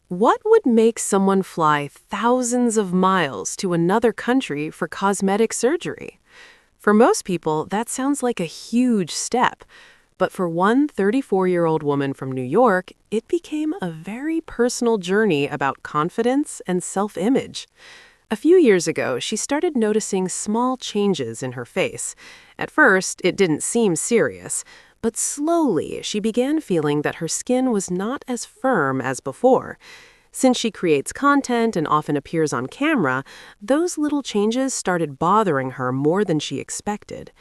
What would make someone fly thousands of miles to another country for cosmetic surgery? For most people, that sounds like a huge step. But for one 34-year-old woman from New York, it became a very personal journey about confidence and self-image. A few years ago, she started noticing small changes in her face. At first, it didn't seem serious, but slowly she began feeling that her skin was not as firm as before. Since she creates content and often appears on camera, those little changes started bothering her more than she expected.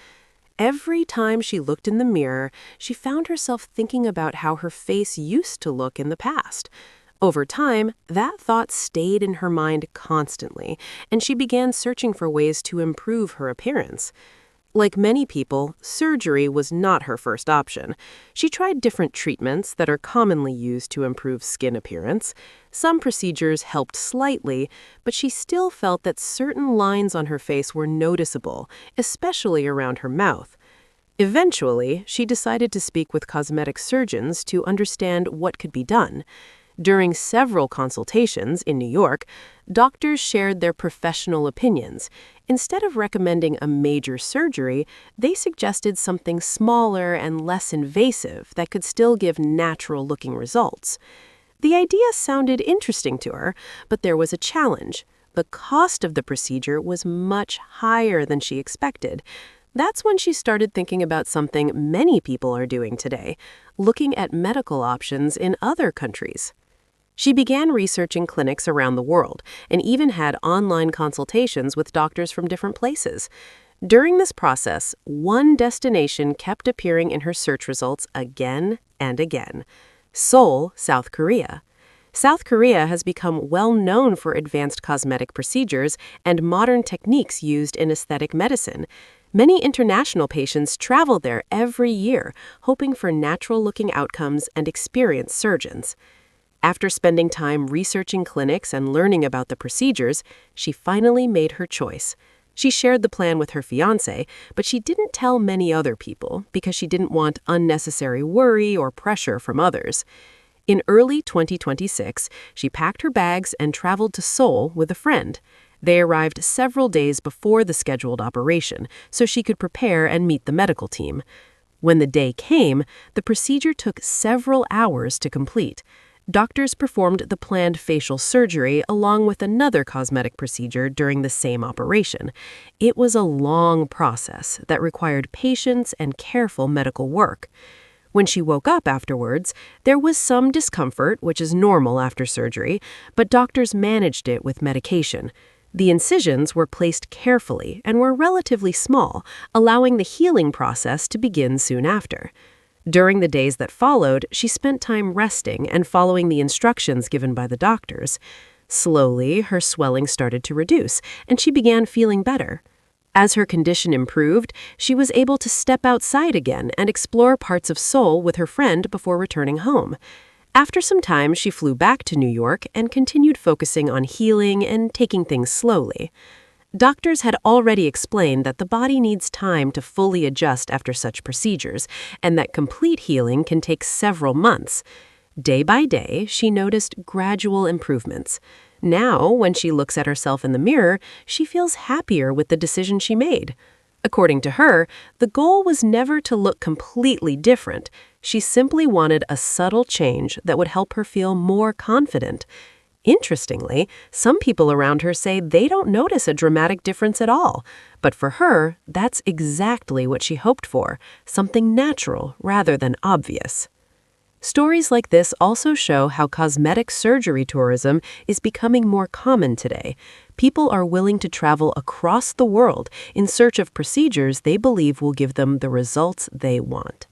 Every time she looked in the mirror, she found herself thinking about how her face used to look in the past. Over time, that thought stayed in her mind constantly, and she began searching for ways to improve her appearance. Like many people, surgery was not her first option. She tried different treatments that are commonly used to improve skin appearance. Some procedures helped slightly, but she still felt that certain lines on her face were noticeable, especially around her mouth. Eventually, she decided to speak with cosmetic surgeons to understand what could be done. During several consultations in New York, doctors shared their professional opinions. Instead of recommending a major surgery, they suggested something smaller and less invasive that could still give natural-looking results. The idea sounded interesting to her, but there was a challenge. The cost of the procedure was much higher than she expected. That's when she started thinking about something many people are doing today, looking at medical options in other countries. She began researching clinics around the world and even had online consultations with doctors from different places. During this process, one destination kept appearing in her search results again and again: Seoul, South Korea. South Korea has become well known for advanced cosmetic procedures and modern techniques used in aesthetic medicine. Many international patients travel there every year, hoping for natural-looking outcomes and experienced surgeons. After spending time researching clinics and learning about the procedures, she finally made her choice. She shared the plan with her fiancé, but she didn't tell many other people because she didn't want unnecessary worry or pressure from others. In early 2026, she packed her bags and traveled to Seoul with a friend. They arrived several days before the scheduled operation, so she could prepare and meet the medical team. When the day came, the procedure took several hours to complete. Doctors performed the planned facial surgery along with another cosmetic procedure during the same operation. It was a long process that required patience and careful medical work. When she woke up afterwards, there was some discomfort, which is normal after surgery, but doctors managed it with medication. The incisions were placed carefully and were relatively small, allowing the healing process to begin soon after. During the days that followed, she spent time resting and following the instructions given by the doctors. Slowly, her swelling started to reduce, and she began feeling better. As her condition improved, she was able to step outside again and explore parts of Seoul with her friend before returning home. After some time, she flew back to New York and continued focusing on healing and taking things slowly. Doctors had already explained that the body needs time to fully adjust after such procedures, and that complete healing can take several months. Day by day, she noticed gradual improvements. Now, when she looks at herself in the mirror, she feels happier with the decision she made. According to her, the goal was never to look completely different. She simply wanted a subtle change that would help her feel more confident. Interestingly, some people around her say they don't notice a dramatic difference at all. But for her, that's exactly what she hoped for, something natural rather than obvious. Stories like this also show how cosmetic surgery tourism is becoming more common today. People are willing to travel across the world in search of procedures they believe will give them the results they want.